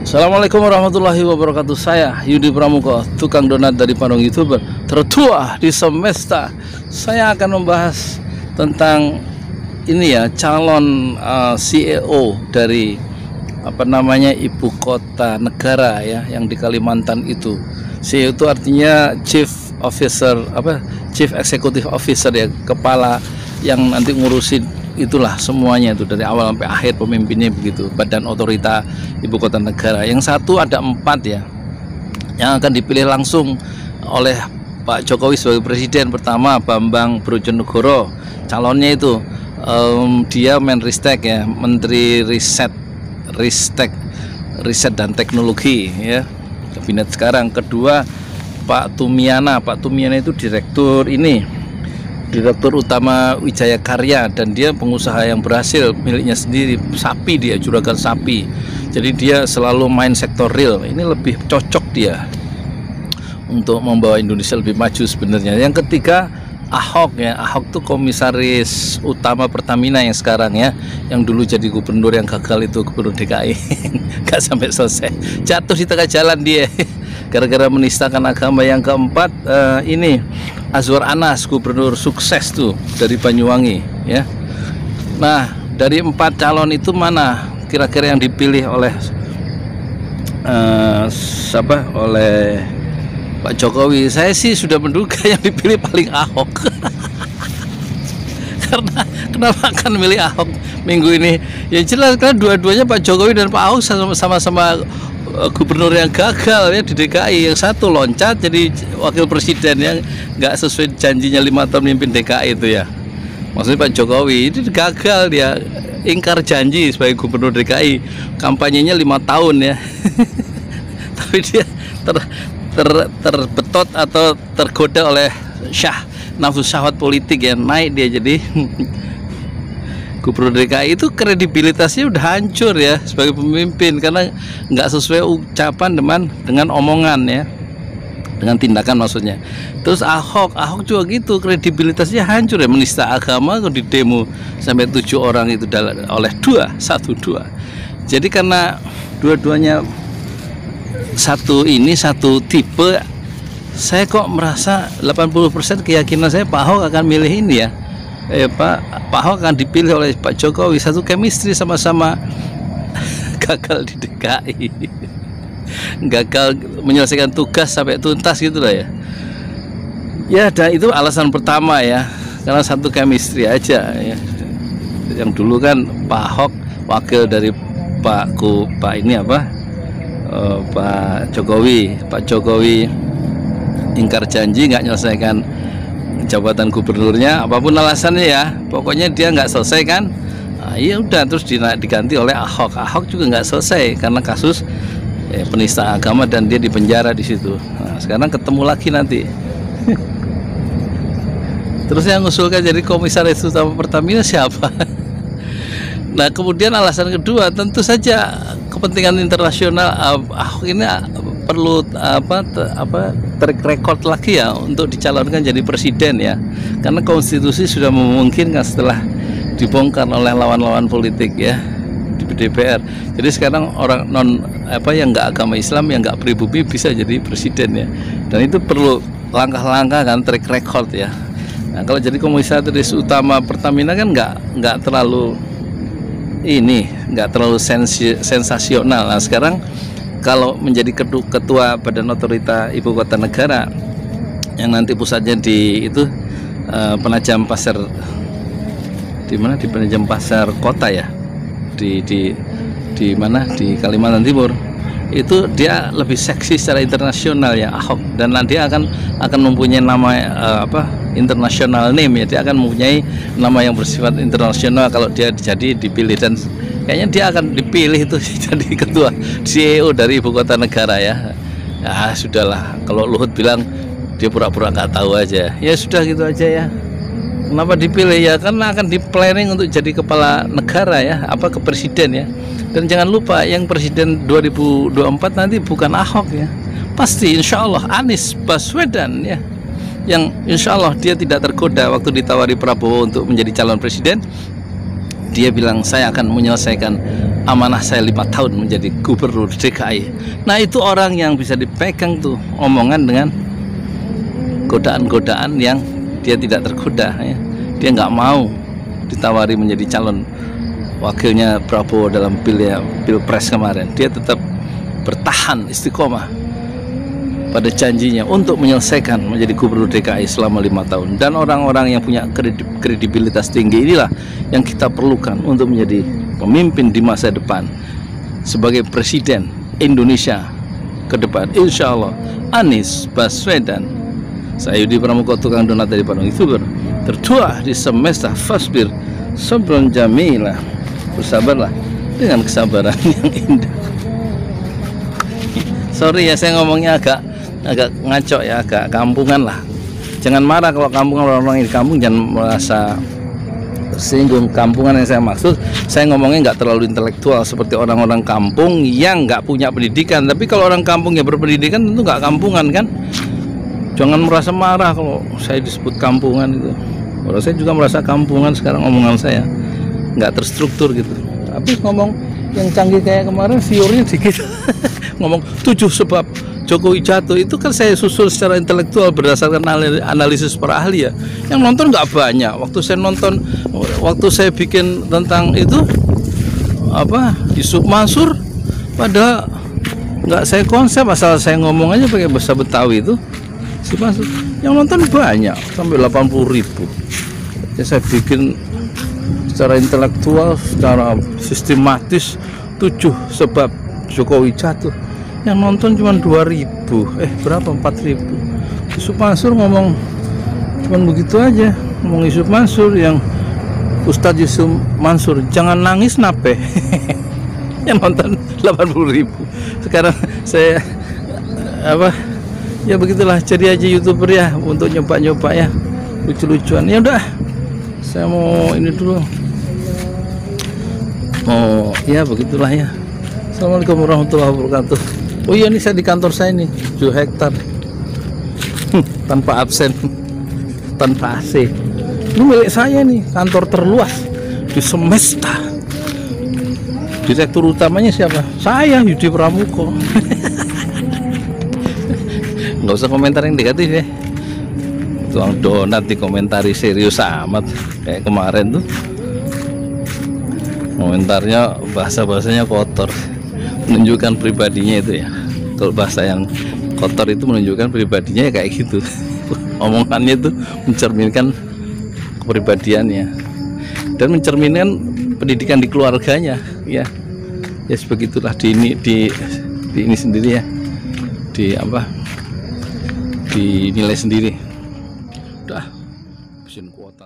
Assalamualaikum warahmatullahi wabarakatuh. Saya Yudi Pramuko, tukang donat dari Padang YouTuber tertua di semesta. Saya akan membahas tentang ini ya, calon CEO dari ibu kota negara ya, yang di Kalimantan itu. CEO itu artinya Chief Executive Officer ya, kepala yang nanti ngurusin itulah semuanya itu dari awal sampai akhir, pemimpinnya begitu, badan otorita ibu kota negara. Yang satu ada 4 ya, yang akan dipilih langsung oleh Pak Jokowi sebagai presiden. Pertama Bambang Brojonegoro, calonnya itu dia Menristek ya, Menteri Riset dan Teknologi ya, kabinet sekarang. Kedua Pak Tumiana itu direktur utama Wijaya Karya, dan dia pengusaha yang berhasil, miliknya sendiri sapi, dia juragan sapi. Jadi dia selalu main sektor real. Ini lebih cocok dia untuk membawa Indonesia lebih maju sebenarnya. Yang ketiga Ahok ya, Ahok tuh komisaris utama Pertamina yang sekarang ya, yang dulu jadi gubernur yang gagal itu, gubernur DKI nggak sampai selesai, jatuh di tengah jalan dia gara-gara menistakan agama. Yang keempat ini Azwar Anas, gubernur sukses tuh dari Banyuwangi ya. Nah, dari 4 calon itu mana kira-kira yang dipilih oleh oleh Pak Jokowi? Saya sih sudah menduga yang dipilih paling Ahok. Karena kenapa akan milih Ahok minggu ini? Ya jelas, karena dua-duanya Pak Jokowi dan Pak Ahok sama-sama gubernur yang gagal ya di DKI. Yang satu loncat jadi wakil presiden yang nggak sesuai janjinya 5 tahun memimpin DKI itu ya. Maksudnya Pak Jokowi itu gagal, dia ingkar janji sebagai gubernur DKI, kampanyenya 5 tahun ya. Tapi dia terbetot atau tergoda oleh nafsu syahwat politik ya, naik dia jadi gubernur DKI. Itu kredibilitasnya udah hancur ya sebagai pemimpin, karena nggak sesuai ucapan dengan omongan ya, dengan tindakan maksudnya. Terus Ahok juga gitu, kredibilitasnya hancur ya, menista agama di demo sampai 7 orang itu oleh 2. Jadi karena dua-duanya satu tipe, saya kok merasa 80% keyakinan saya Pak Ahok akan milih ini ya. Pak Ahok akan dipilih oleh Pak Jokowi. Satu chemistry, sama-sama gagal di DKI, gagal menyelesaikan tugas sampai tuntas gitu lah ya. Ya, dan itu alasan pertama ya, karena satu chemistry aja ya. Yang dulu kan Pak Ahok wakil dari Pak Jokowi ingkar janji, nggak menyelesaikan jabatan gubernurnya, apapun alasannya ya, pokoknya dia nggak selesai kan. Nah, ya udah, terus diganti oleh Ahok. Ahok juga nggak selesai karena kasus penista agama, dan dia dipenjara di situ. Nah, sekarang ketemu lagi nanti. Terus yang ngusulkan jadi komisaris utama Pertamina siapa? Nah, kemudian alasan kedua tentu saja kepentingan internasional. Ahok ini perlu track record lagi ya untuk dicalonkan jadi presiden ya, karena konstitusi sudah memungkinkan setelah dibongkar oleh lawan-lawan politik ya di DPR. Jadi sekarang orang yang nggak agama Islam, yang nggak pribumi bisa jadi presiden ya, dan itu perlu langkah-langkah kan, track record ya. Nah, kalau jadi komisaris utama Pertamina kan nggak terlalu sensasional. Nah, sekarang kalau menjadi ketua Badan Otorita Ibu Kota Negara, yang nanti pusatnya di Penajam Pasar, di mana, di Penajam Pasar Kota ya, di mana, di Kalimantan Timur, itu dia lebih seksi secara internasional ya Ahok, dan nanti akan mempunyai nama international name ya, dia akan mempunyai nama yang bersifat internasional kalau dia dipilih, dan kayaknya dia akan dipilih itu jadi ketua CEO dari ibu kota negara ya. Ya sudahlah, kalau Luhut bilang dia pura-pura nggak tahu aja, ya sudah gitu aja ya. Kenapa dipilih ya, karena akan di planning untuk jadi kepala negara ya, ke presiden ya. Dan jangan lupa, yang presiden 2024 nanti bukan Ahok ya, pasti insya Allah Anies Baswedan ya, yang insya Allah dia tidak tergoda waktu ditawari Prabowo untuk menjadi calon presiden. Dia bilang, saya akan menyelesaikan amanah saya 5 tahun menjadi gubernur DKI. Nah itu orang yang bisa dipegang tuh omongan dengan godaan-godaan yang dia tidak tergoda ya. Dia nggak mau ditawari menjadi calon wakilnya Prabowo dalam pilpres kemarin. Dia tetap bertahan istiqomah pada janjinya untuk menyelesaikan menjadi gubernur DKI selama 5 tahun. Dan orang-orang yang punya kredibilitas tinggi inilah yang kita perlukan untuk menjadi pemimpin di masa depan sebagai presiden Indonesia ke depan. Insya Allah Anies Baswedan. Saya Yudi Pramuko, tukang donat dari Bandung, YouTuber tertua di semesta. Fasbir sabran jamilah, bersabarlah dengan kesabaran yang indah. Sorry ya, saya ngomongnya agak ngaco ya, agak kampungan lah. Jangan marah kalau kampungan, orang-orang di kampung jangan merasa tersinggung. Kampungan yang saya maksud, saya ngomongnya nggak terlalu intelektual seperti orang-orang kampung yang nggak punya pendidikan. Tapi kalau orang kampung yang berpendidikan tentu nggak kampungan kan. Jangan merasa marah kalau saya disebut kampungan itu. Kalau saya juga merasa kampungan sekarang, omongan saya nggak terstruktur gitu. Tapi ngomong yang canggih kayak kemarin, viewernya dikit. Ngomong 7 sebab Jokowi jatuh, itu kan saya susul secara intelektual berdasarkan analisis para ahli ya. Yang nonton nggak banyak. Waktu saya bikin tentang itu apa Yusuf Mansur, pada nggak saya konsep, asal saya ngomong aja pakai bahasa Betawi itu. Yang nonton banyak sampai 80.000. Ya, saya bikin secara intelektual, secara sistematis 7 sebab Jokowi jatuh. Yang nonton cuma 2.000, berapa, 4.000. Yusuf Mansur ngomong cuma begitu aja, ngomong Yusuf Mansur, yang Ustadz Yusuf Mansur jangan nangis nape. Yang nonton 80.000. Sekarang saya ya begitulah, jadi aja YouTuber ya, untuk nyoba-nyoba ya, lucu-lucuan. Ya udah, saya mau ini dulu. Ya begitulah ya. Assalamualaikum warahmatullahi wabarakatuh. Oh iya, ini saya di kantor saya nih, 7 hektar tanpa absen, tanpa AC. Ini milik saya nih, kantor terluas di semesta. Direktur utamanya siapa? Saya, Yudi Pramuko. Nggak usah komentar yang negatif ya. Tuang donat dikomentari serius amat kayak kemarin tuh. Komentarnya bahasanya kotor, menunjukkan pribadinya itu ya. Kalau bahasa yang kotor itu menunjukkan pribadinya ya kayak gitu. Omongannya itu mencerminkan kepribadiannya dan mencerminkan pendidikan di keluarganya ya. Ya sebegitulah di ini sendiri ya. Dinilai sendiri. Udah, mesin kuota.